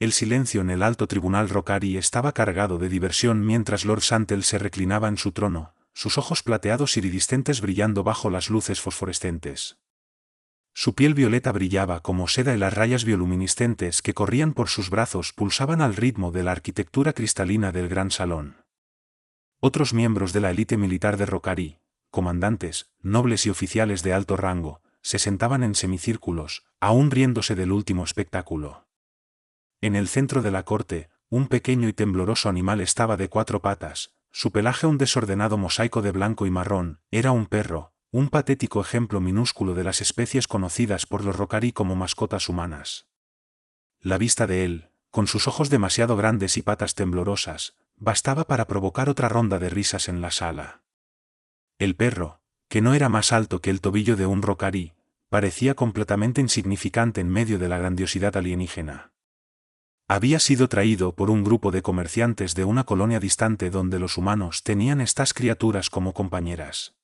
El silencio en el alto tribunal Rockari estaba cargado de diversión mientras Lord Santel se reclinaba en su trono, sus ojos plateados iridiscentes brillando bajo las luces fosforescentes. Su piel violeta brillaba como seda y las rayas bioluminiscentes que corrían por sus brazos pulsaban al ritmo de la arquitectura cristalina del gran salón. Otros miembros de la élite militar de Rockari, comandantes, nobles y oficiales de alto rango, se sentaban en semicírculos, aún riéndose del último espectáculo. En el centro de la corte, un pequeño y tembloroso animal estaba de 4 patas, su pelaje un desordenado mosaico de blanco y marrón, era un perro, un patético ejemplo minúsculo de las especies conocidas por los Rockari como mascotas humanas. La vista de él, con sus ojos demasiado grandes y patas temblorosas, bastaba para provocar otra ronda de risas en la sala. El perro, que no era más alto que el tobillo de un Rockari, parecía completamente insignificante en medio de la grandiosidad alienígena. Había sido traído por un grupo de comerciantes de una colonia distante donde los humanos tenían estas criaturas como compañeras.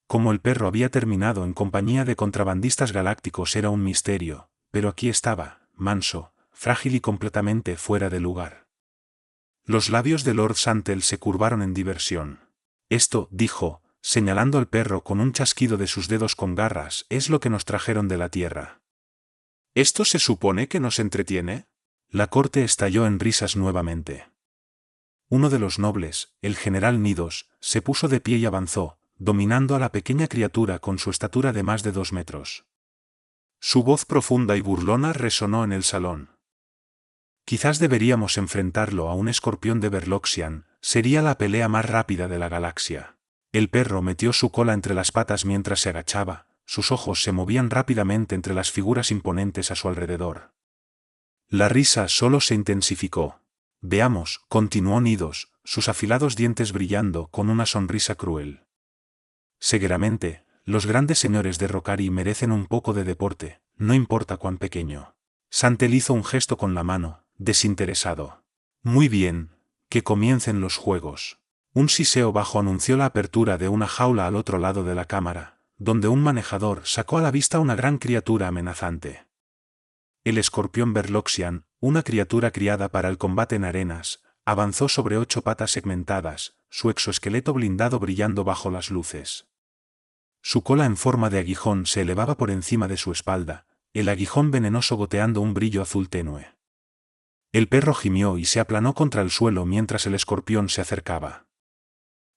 Cómo el perro había terminado en compañía de contrabandistas galácticos era un misterio, pero aquí estaba, manso, frágil y completamente fuera de lugar. Los labios de Lord Santel se curvaron en diversión. Esto, dijo, señalando al perro con un chasquido de sus dedos con garras, es lo que nos trajeron de la Tierra. ¿Esto se supone que nos entretiene? La corte estalló en risas nuevamente. Uno de los nobles, el general Nidos, se puso de pie y avanzó, dominando a la pequeña criatura con su estatura de más de 2 metros. Su voz profunda y burlona resonó en el salón. Quizás deberíamos enfrentarlo a un escorpión de Verloxian, sería la pelea más rápida de la galaxia. El perro metió su cola entre las patas mientras se agachaba, sus ojos se movían rápidamente entre las figuras imponentes a su alrededor. La risa solo se intensificó. Veamos, continuó Nidos, sus afilados dientes brillando con una sonrisa cruel. Seguramente, los grandes señores de Rockari merecen un poco de deporte, no importa cuán pequeño. Santel hizo un gesto con la mano, desinteresado. Muy bien, que comiencen los juegos. Un siseo bajo anunció la apertura de una jaula al otro lado de la cámara, donde un manejador sacó a la vista una gran criatura amenazante. El escorpión Verloxian, una criatura criada para el combate en arenas, avanzó sobre 8 patas segmentadas, su exoesqueleto blindado brillando bajo las luces. Su cola en forma de aguijón se elevaba por encima de su espalda, el aguijón venenoso goteando un brillo azul tenue. El perro gimió y se aplanó contra el suelo mientras el escorpión se acercaba.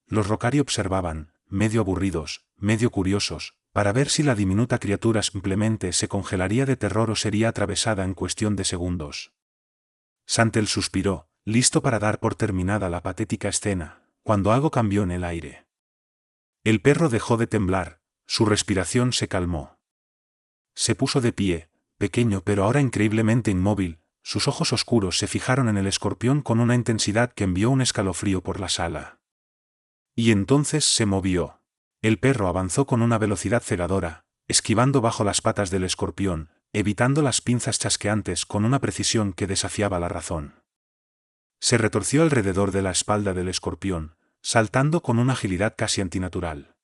Los Rockari observaban, medio aburridos, medio curiosos, para ver si la diminuta criatura simplemente se congelaría de terror o sería atravesada en cuestión de segundos. Santel suspiró, listo para dar por terminada la patética escena, cuando algo cambió en el aire. El perro dejó de temblar, su respiración se calmó. Se puso de pie, pequeño pero ahora increíblemente inmóvil, sus ojos oscuros se fijaron en el escorpión con una intensidad que envió un escalofrío por la sala. Y entonces se movió. El perro avanzó con una velocidad cegadora, esquivando bajo las patas del escorpión, evitando las pinzas chasqueantes con una precisión que desafiaba la razón. Se retorció alrededor de la espalda del escorpión, saltando con una agilidad casi antinatural.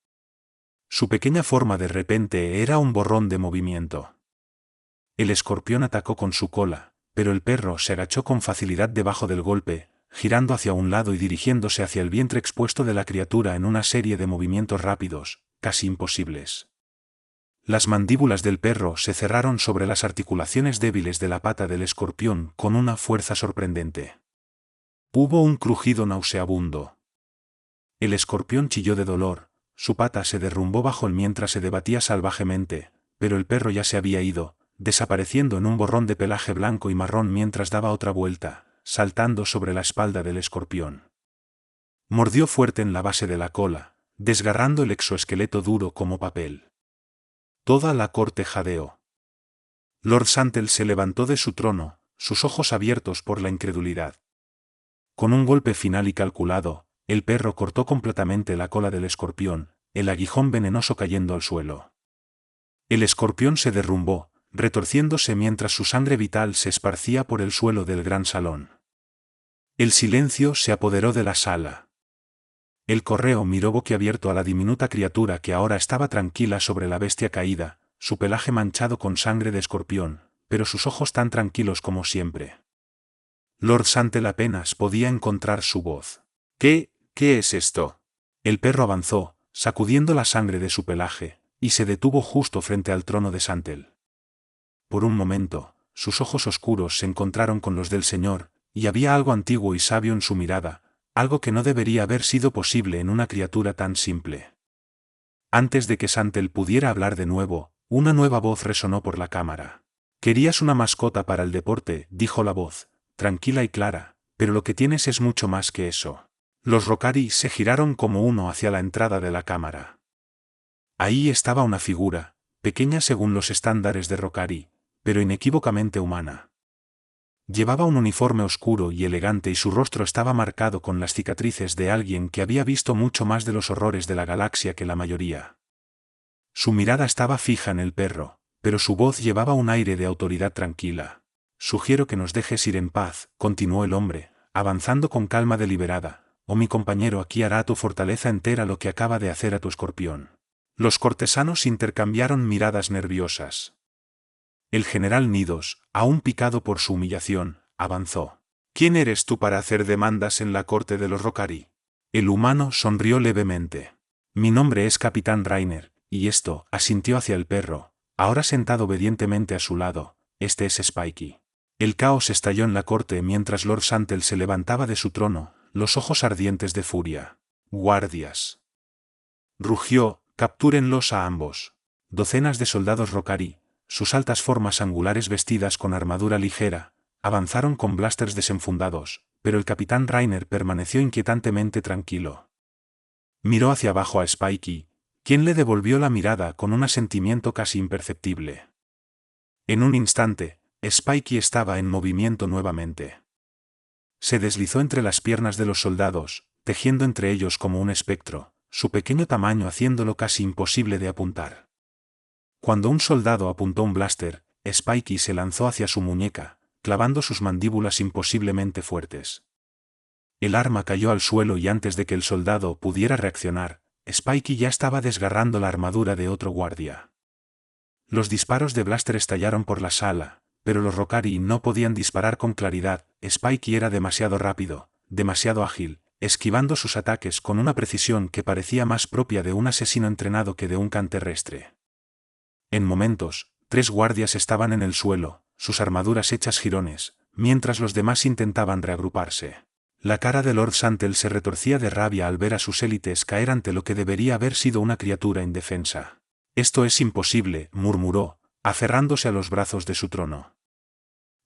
Su pequeña forma de repente era un borrón de movimiento. El escorpión atacó con su cola, pero el perro se agachó con facilidad debajo del golpe, girando hacia un lado y dirigiéndose hacia el vientre expuesto de la criatura en una serie de movimientos rápidos, casi imposibles. Las mandíbulas del perro se cerraron sobre las articulaciones débiles de la pata del escorpión con una fuerza sorprendente. Hubo un crujido nauseabundo. El escorpión chilló de dolor, su pata se derrumbó bajo él mientras se debatía salvajemente, pero el perro ya se había ido, desapareciendo en un borrón de pelaje blanco y marrón mientras daba otra vuelta, saltando sobre la espalda del escorpión. Mordió fuerte en la base de la cola, desgarrando el exoesqueleto duro como papel. Toda la corte jadeó. Lord Santel se levantó de su trono, sus ojos abiertos por la incredulidad. Con un golpe final y calculado, el perro cortó completamente la cola del escorpión, el aguijón venenoso cayendo al suelo. El escorpión se derrumbó, retorciéndose mientras su sangre vital se esparcía por el suelo del gran salón. El silencio se apoderó de la sala. El correo miró boquiabierto a la diminuta criatura que ahora estaba tranquila sobre la bestia caída, su pelaje manchado con sangre de escorpión, pero sus ojos tan tranquilos como siempre. Lord Santel apenas podía encontrar su voz. ¿Qué es esto? El perro avanzó, sacudiendo la sangre de su pelaje, y se detuvo justo frente al trono de Santel. Por un momento, sus ojos oscuros se encontraron con los del señor, y había algo antiguo y sabio en su mirada, algo que no debería haber sido posible en una criatura tan simple. Antes de que Santel pudiera hablar de nuevo, una nueva voz resonó por la cámara. «Querías una mascota para el deporte», dijo la voz, tranquila y clara, «pero lo que tienes es mucho más que eso». Los Rockari se giraron como uno hacia la entrada de la cámara. Ahí estaba una figura, pequeña según los estándares de Rockari, pero inequívocamente humana. Llevaba un uniforme oscuro y elegante y su rostro estaba marcado con las cicatrices de alguien que había visto mucho más de los horrores de la galaxia que la mayoría. Su mirada estaba fija en el perro, pero su voz llevaba un aire de autoridad tranquila. «Sugiero que nos dejes ir en paz», continuó el hombre, avanzando con calma deliberada, «o mi compañero aquí hará a tu fortaleza entera lo que acaba de hacer a tu escorpión». Los cortesanos intercambiaron miradas nerviosas. El general Nidos, aún picado por su humillación, avanzó. «¿Quién eres tú para hacer demandas en la corte de los Rockari?» El humano sonrió levemente. «Mi nombre es Capitán Rainer, y esto», asintió hacia el perro, ahora sentado obedientemente a su lado, «este es Spikey». El caos estalló en la corte mientras Lord Santel se levantaba de su trono, los ojos ardientes de furia. «Guardias», rugió, «captúrenlos a ambos». Docenas de soldados Rockari, sus altas formas angulares vestidas con armadura ligera, avanzaron con blasters desenfundados, pero el capitán Rainer permaneció inquietantemente tranquilo. Miró hacia abajo a Spikey, quien le devolvió la mirada con un asentimiento casi imperceptible. En un instante, Spikey estaba en movimiento nuevamente. Se deslizó entre las piernas de los soldados, tejiendo entre ellos como un espectro, su pequeño tamaño haciéndolo casi imposible de apuntar. Cuando un soldado apuntó un blaster, Spikey se lanzó hacia su muñeca, clavando sus mandíbulas imposiblemente fuertes. El arma cayó al suelo y antes de que el soldado pudiera reaccionar, Spikey ya estaba desgarrando la armadura de otro guardia. Los disparos de blaster estallaron por la sala, pero los Rockari no podían disparar con claridad. Spikey era demasiado rápido, demasiado ágil, esquivando sus ataques con una precisión que parecía más propia de un asesino entrenado que de un can terrestre. En momentos, 3 guardias estaban en el suelo, sus armaduras hechas jirones, mientras los demás intentaban reagruparse. La cara de Lord Santel se retorcía de rabia al ver a sus élites caer ante lo que debería haber sido una criatura indefensa. «Esto es imposible», murmuró, aferrándose a los brazos de su trono.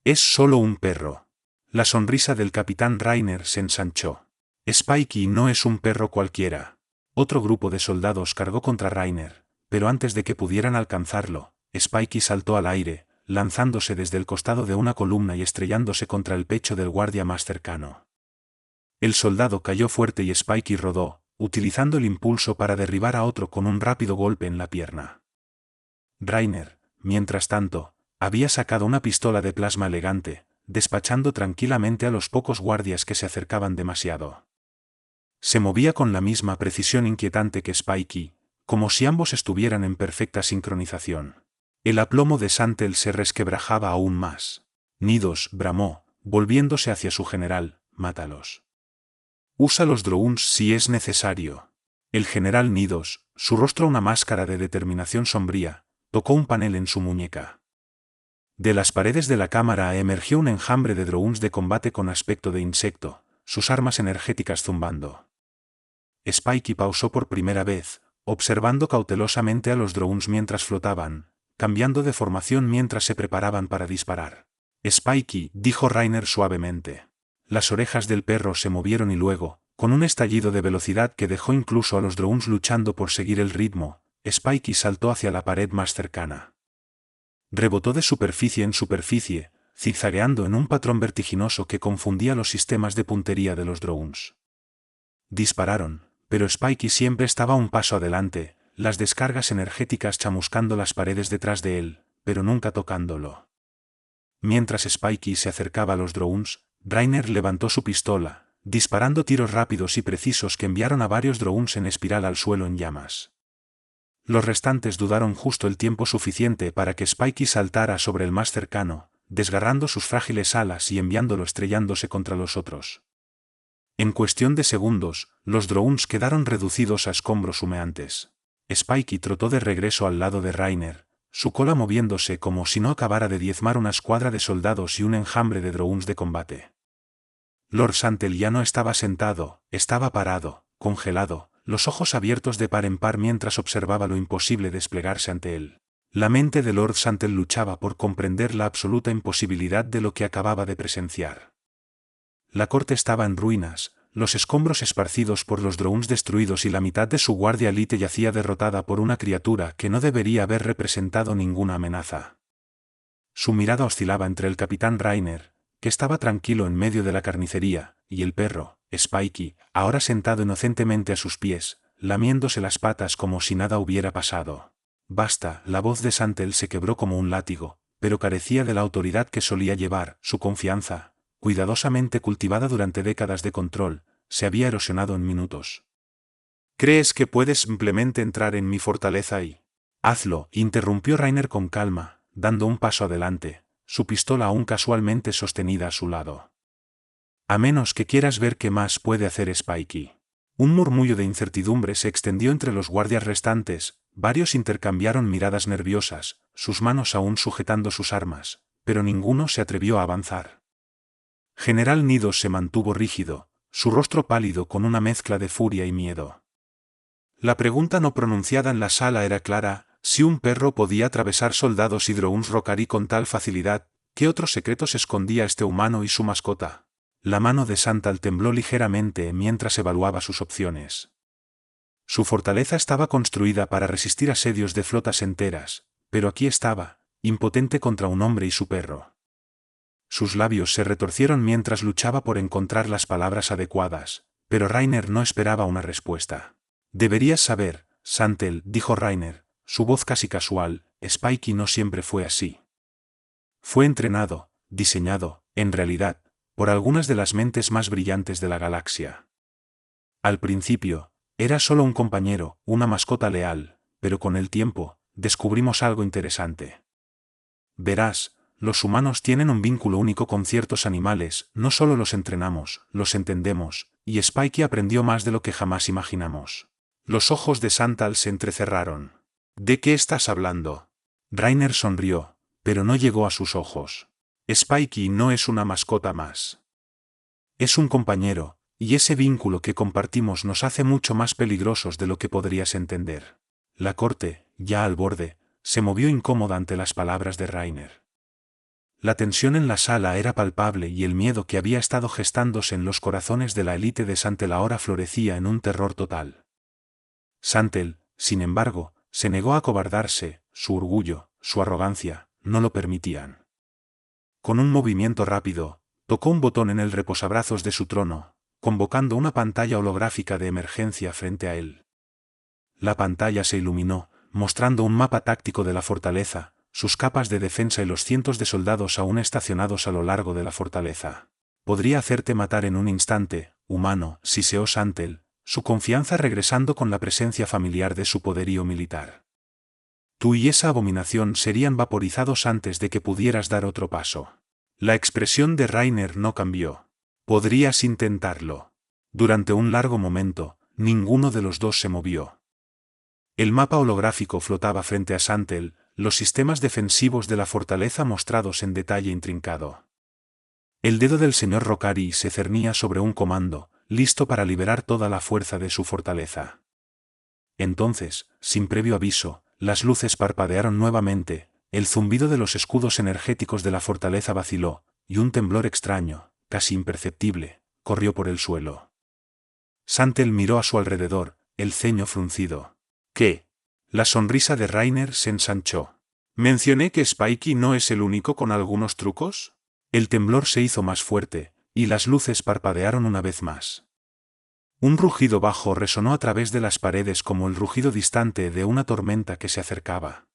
«Es solo un perro». La sonrisa del capitán Rainer se ensanchó. «Spikey no es un perro cualquiera». Otro grupo de soldados cargó contra Rainer, pero antes de que pudieran alcanzarlo, Spikey saltó al aire, lanzándose desde el costado de una columna y estrellándose contra el pecho del guardia más cercano. El soldado cayó fuerte y Spikey rodó, utilizando el impulso para derribar a otro con un rápido golpe en la pierna. Rainer, mientras tanto, había sacado una pistola de plasma elegante, despachando tranquilamente a los pocos guardias que se acercaban demasiado. Se movía con la misma precisión inquietante que Spikey, como si ambos estuvieran en perfecta sincronización. El aplomo de Santel se resquebrajaba aún más. «Nidos», bramó, volviéndose hacia su general, «mátalos. Usa los drones si es necesario». El general Nidos, su rostro una máscara de determinación sombría, tocó un panel en su muñeca. De las paredes de la cámara emergió un enjambre de drones de combate con aspecto de insecto, sus armas energéticas zumbando. Spikey pausó por primera vez, observando cautelosamente a los drones mientras flotaban, cambiando de formación mientras se preparaban para disparar. «Spikey», dijo Rainer suavemente. Las orejas del perro se movieron y luego, con un estallido de velocidad que dejó incluso a los drones luchando por seguir el ritmo, Spikey saltó hacia la pared más cercana. Rebotó de superficie en superficie, zigzagueando en un patrón vertiginoso que confundía los sistemas de puntería de los drones. Dispararon, pero Spikey siempre estaba un paso adelante, las descargas energéticas chamuscando las paredes detrás de él, pero nunca tocándolo. Mientras Spikey se acercaba a los drones, Rainer levantó su pistola, disparando tiros rápidos y precisos que enviaron a varios drones en espiral al suelo en llamas. Los restantes dudaron justo el tiempo suficiente para que Spikey saltara sobre el más cercano, desgarrando sus frágiles alas y enviándolo estrellándose contra los otros. En cuestión de segundos, los drones quedaron reducidos a escombros humeantes. Spikey trotó de regreso al lado de Rainer, su cola moviéndose como si no acabara de diezmar una escuadra de soldados y un enjambre de drones de combate. Lord Santel ya no estaba sentado, estaba parado, congelado, los ojos abiertos de par en par mientras observaba lo imposible desplegarse ante él. La mente de Lord Santel luchaba por comprender la absoluta imposibilidad de lo que acababa de presenciar. La corte estaba en ruinas, los escombros esparcidos por los drones destruidos y la mitad de su guardia élite yacía derrotada por una criatura que no debería haber representado ninguna amenaza. Su mirada oscilaba entre el capitán Rainer, que estaba tranquilo en medio de la carnicería, y el perro, Spikey, ahora sentado inocentemente a sus pies, lamiéndose las patas como si nada hubiera pasado. Basta, la voz de Santel se quebró como un látigo, pero carecía de la autoridad que solía llevar, su confianza, cuidadosamente cultivada durante décadas de control, se había erosionado en minutos. ¿Crees que puedes simplemente entrar en mi fortaleza y...? Hazlo, interrumpió Rainer con calma, dando un paso adelante, su pistola aún casualmente sostenida a su lado. A menos que quieras ver qué más puede hacer Spikey. Un murmullo de incertidumbre se extendió entre los guardias restantes, varios intercambiaron miradas nerviosas, sus manos aún sujetando sus armas, pero ninguno se atrevió a avanzar. General Nidos se mantuvo rígido, su rostro pálido con una mezcla de furia y miedo. La pregunta no pronunciada en la sala era clara: si un perro podía atravesar soldados y drones Rokari con tal facilidad, ¿qué otros secretos escondía este humano y su mascota? La mano de Santal tembló ligeramente mientras evaluaba sus opciones. Su fortaleza estaba construida para resistir asedios de flotas enteras, pero aquí estaba, impotente contra un hombre y su perro. Sus labios se retorcieron mientras luchaba por encontrar las palabras adecuadas, pero Rainer no esperaba una respuesta. Deberías saber, Santel, dijo Rainer, su voz casi casual, Spikey no siempre fue así. Fue entrenado, diseñado, en realidad, por algunas de las mentes más brillantes de la galaxia. Al principio, era solo un compañero, una mascota leal, pero con el tiempo, descubrimos algo interesante. Verás, los humanos tienen un vínculo único con ciertos animales, no solo los entrenamos, los entendemos, y Spikey aprendió más de lo que jamás imaginamos. Los ojos de Santal se entrecerraron. ¿De qué estás hablando? Rainer sonrió, pero no llegó a sus ojos. Spikey no es una mascota más. Es un compañero, y ese vínculo que compartimos nos hace mucho más peligrosos de lo que podrías entender. La corte, ya al borde, se movió incómoda ante las palabras de Rainer. La tensión en la sala era palpable y el miedo que había estado gestándose en los corazones de la élite de Santel ahora florecía en un terror total. Santel, sin embargo, se negó a acobardarse, su orgullo, su arrogancia, no lo permitían. Con un movimiento rápido, tocó un botón en el reposabrazos de su trono, convocando una pantalla holográfica de emergencia frente a él. La pantalla se iluminó, mostrando un mapa táctico de la fortaleza, sus capas de defensa y los cientos de soldados aún estacionados a lo largo de la fortaleza. Podría hacerte matar en un instante, humano, siseó Santel, su confianza regresando con la presencia familiar de su poderío militar. Tú y esa abominación serían vaporizados antes de que pudieras dar otro paso. La expresión de Rainer no cambió. Podrías intentarlo. Durante un largo momento, ninguno de los dos se movió. El mapa holográfico flotaba frente a Santel, los sistemas defensivos de la fortaleza mostrados en detalle intrincado. El dedo del señor Rokari se cernía sobre un comando, listo para liberar toda la fuerza de su fortaleza. Entonces, sin previo aviso, las luces parpadearon nuevamente, el zumbido de los escudos energéticos de la fortaleza vaciló, y un temblor extraño, casi imperceptible, corrió por el suelo. Santel miró a su alrededor, el ceño fruncido. ¿Qué? La sonrisa de Rainer se ensanchó. ¿Mencioné que Spikey no es el único con algunos trucos? El temblor se hizo más fuerte, y las luces parpadearon una vez más. Un rugido bajo resonó a través de las paredes como el rugido distante de una tormenta que se acercaba.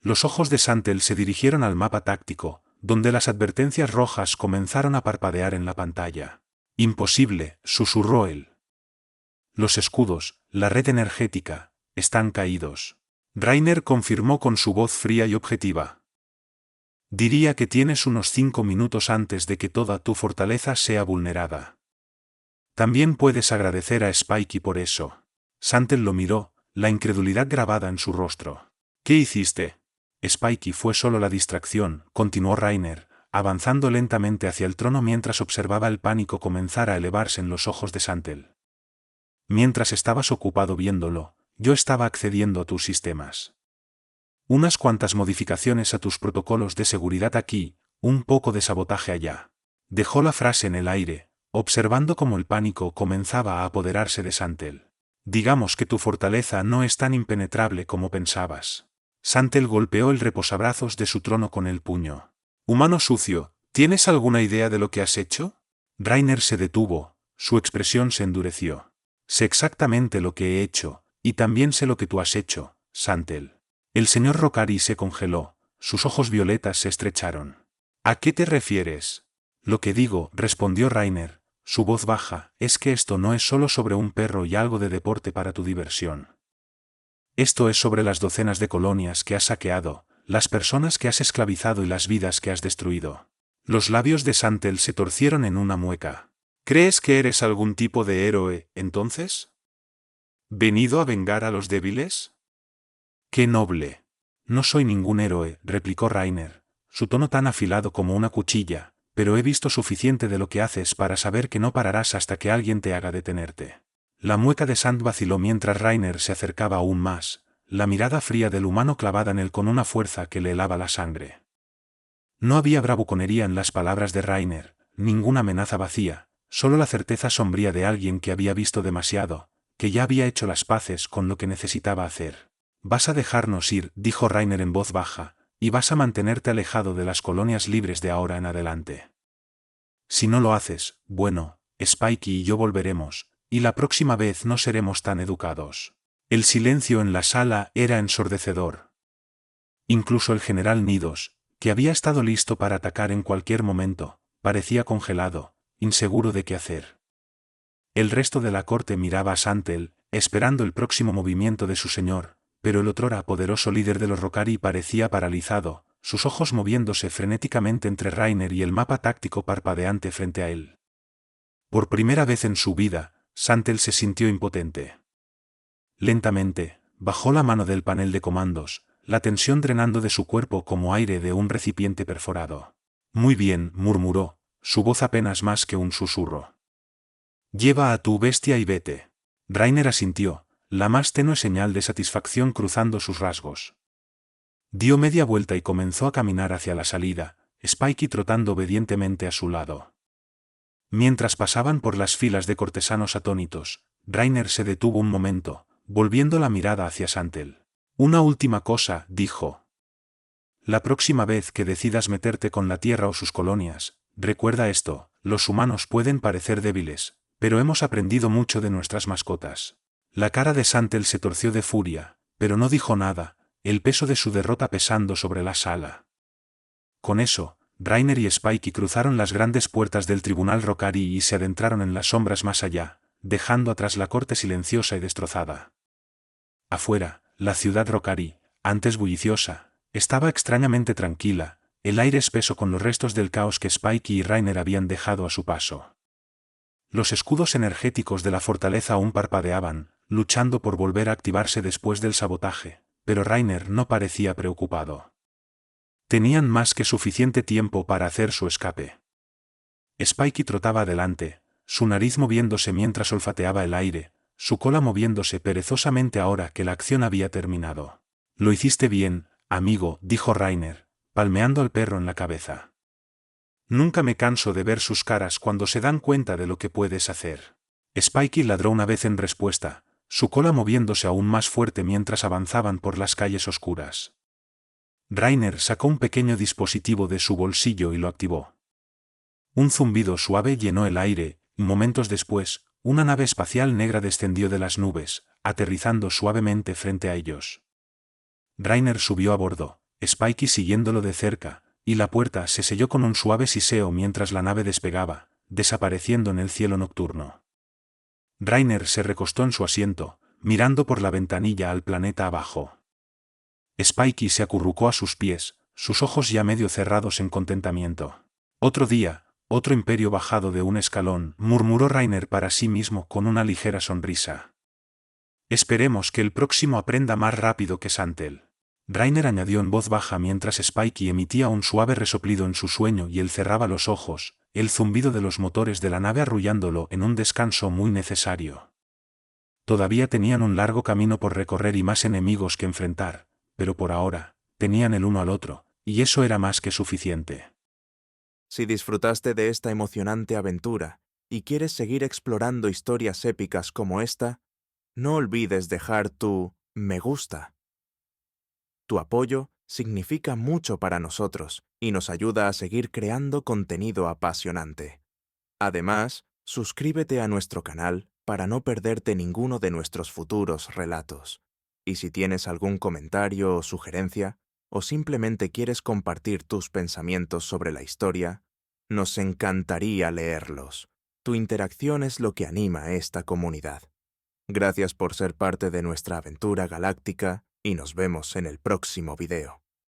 Los ojos de Santel se dirigieron al mapa táctico, donde las advertencias rojas comenzaron a parpadear en la pantalla. Imposible, susurró él. Los escudos, la red energética, están caídos. Rainer confirmó con su voz fría y objetiva. Diría que tienes unos 5 minutos antes de que toda tu fortaleza sea vulnerada. También puedes agradecer a Spikey por eso. Santel lo miró, la incredulidad grabada en su rostro. ¿Qué hiciste? Spikey fue solo la distracción, continuó Rainer, avanzando lentamente hacia el trono mientras observaba el pánico comenzar a elevarse en los ojos de Santel. Mientras estabas ocupado viéndolo, yo estaba accediendo a tus sistemas. Unas cuantas modificaciones a tus protocolos de seguridad aquí, un poco de sabotaje allá. Dejó la frase en el aire, observando cómo el pánico comenzaba a apoderarse de Santel. Digamos que tu fortaleza no es tan impenetrable como pensabas. Santel golpeó el reposabrazos de su trono con el puño. Humano sucio, ¿tienes alguna idea de lo que has hecho? Rainer se detuvo, su expresión se endureció. Sé exactamente lo que he hecho, y también sé lo que tú has hecho, Santel. El señor Rokari se congeló, sus ojos violetas se estrecharon. ¿A qué te refieres? Lo que digo, respondió Rainer, su voz baja, es que esto no es solo sobre un perro y algo de deporte para tu diversión. Esto es sobre las docenas de colonias que has saqueado, las personas que has esclavizado y las vidas que has destruido. Los labios de Santel se torcieron en una mueca. ¿Crees que eres algún tipo de héroe, entonces? ¿Venido a vengar a los débiles? ¡Qué noble! No soy ningún héroe, replicó Rainer, su tono tan afilado como una cuchilla, pero he visto suficiente de lo que haces para saber que no pararás hasta que alguien te haga detenerte. La mueca de Sand vaciló mientras Rainer se acercaba aún más, la mirada fría del humano clavada en él con una fuerza que le helaba la sangre. No había bravuconería en las palabras de Rainer, ninguna amenaza vacía, solo la certeza sombría de alguien que había visto demasiado, que ya había hecho las paces con lo que necesitaba hacer. Vas a dejarnos ir, dijo Rainer en voz baja, y vas a mantenerte alejado de las colonias libres de ahora en adelante. Si no lo haces, bueno, Spikey y yo volveremos, y la próxima vez no seremos tan educados. El silencio en la sala era ensordecedor. Incluso el general Nidos, que había estado listo para atacar en cualquier momento, parecía congelado, inseguro de qué hacer. El resto de la corte miraba a Santel, esperando el próximo movimiento de su señor, pero el otrora poderoso líder de los Rokari parecía paralizado, sus ojos moviéndose frenéticamente entre Rainer y el mapa táctico parpadeante frente a él. Por primera vez en su vida, Santel se sintió impotente. Lentamente, bajó la mano del panel de comandos, la tensión drenando de su cuerpo como aire de un recipiente perforado. Muy bien, murmuró, su voz apenas más que un susurro. Lleva a tu bestia y vete. Rainer asintió, la más tenue señal de satisfacción cruzando sus rasgos. Dio media vuelta y comenzó a caminar hacia la salida, Spikey trotando obedientemente a su lado. Mientras pasaban por las filas de cortesanos atónitos, Rainer se detuvo un momento, volviendo la mirada hacia Santel. Una última cosa, dijo. La próxima vez que decidas meterte con la Tierra o sus colonias, recuerda esto, los humanos pueden parecer débiles, pero hemos aprendido mucho de nuestras mascotas. La cara de Santel se torció de furia, pero no dijo nada, el peso de su derrota pesando sobre la sala. Con eso, Rainer y Spikey cruzaron las grandes puertas del tribunal Rokari y se adentraron en las sombras más allá, dejando atrás la corte silenciosa y destrozada. Afuera, la ciudad Rokari, antes bulliciosa, estaba extrañamente tranquila, el aire espeso con los restos del caos que Spikey y Rainer habían dejado a su paso. Los escudos energéticos de la fortaleza aún parpadeaban, luchando por volver a activarse después del sabotaje, pero Rainer no parecía preocupado. Tenían más que suficiente tiempo para hacer su escape. Spikey trotaba adelante, su nariz moviéndose mientras olfateaba el aire, su cola moviéndose perezosamente ahora que la acción había terminado. Lo hiciste bien, amigo, dijo Rainer, palmeando al perro en la cabeza. Nunca me canso de ver sus caras cuando se dan cuenta de lo que puedes hacer. Spikey ladró una vez en respuesta, su cola moviéndose aún más fuerte mientras avanzaban por las calles oscuras. Rainer sacó un pequeño dispositivo de su bolsillo y lo activó. Un zumbido suave llenó el aire, y momentos después, una nave espacial negra descendió de las nubes, aterrizando suavemente frente a ellos. Rainer subió a bordo, Spikey siguiéndolo de cerca, y la puerta se selló con un suave siseo mientras la nave despegaba, desapareciendo en el cielo nocturno. Rainer se recostó en su asiento, mirando por la ventanilla al planeta abajo. Spikey se acurrucó a sus pies, sus ojos ya medio cerrados en contentamiento. Otro día, otro imperio bajado de un escalón, murmuró Reiner para sí mismo con una ligera sonrisa. Esperemos que el próximo aprenda más rápido que Santel. Reiner añadió en voz baja mientras Spikey emitía un suave resoplido en su sueño y él cerraba los ojos, el zumbido de los motores de la nave arrullándolo en un descanso muy necesario. Todavía tenían un largo camino por recorrer y más enemigos que enfrentar, pero por ahora, tenían el uno al otro, y eso era más que suficiente. Si disfrutaste de esta emocionante aventura y quieres seguir explorando historias épicas como esta, no olvides dejar tu me gusta. Tu apoyo significa mucho para nosotros y nos ayuda a seguir creando contenido apasionante. Además, suscríbete a nuestro canal para no perderte ninguno de nuestros futuros relatos. Y si tienes algún comentario o sugerencia, o simplemente quieres compartir tus pensamientos sobre la historia, nos encantaría leerlos. Tu interacción es lo que anima a esta comunidad. Gracias por ser parte de nuestra aventura galáctica y nos vemos en el próximo video.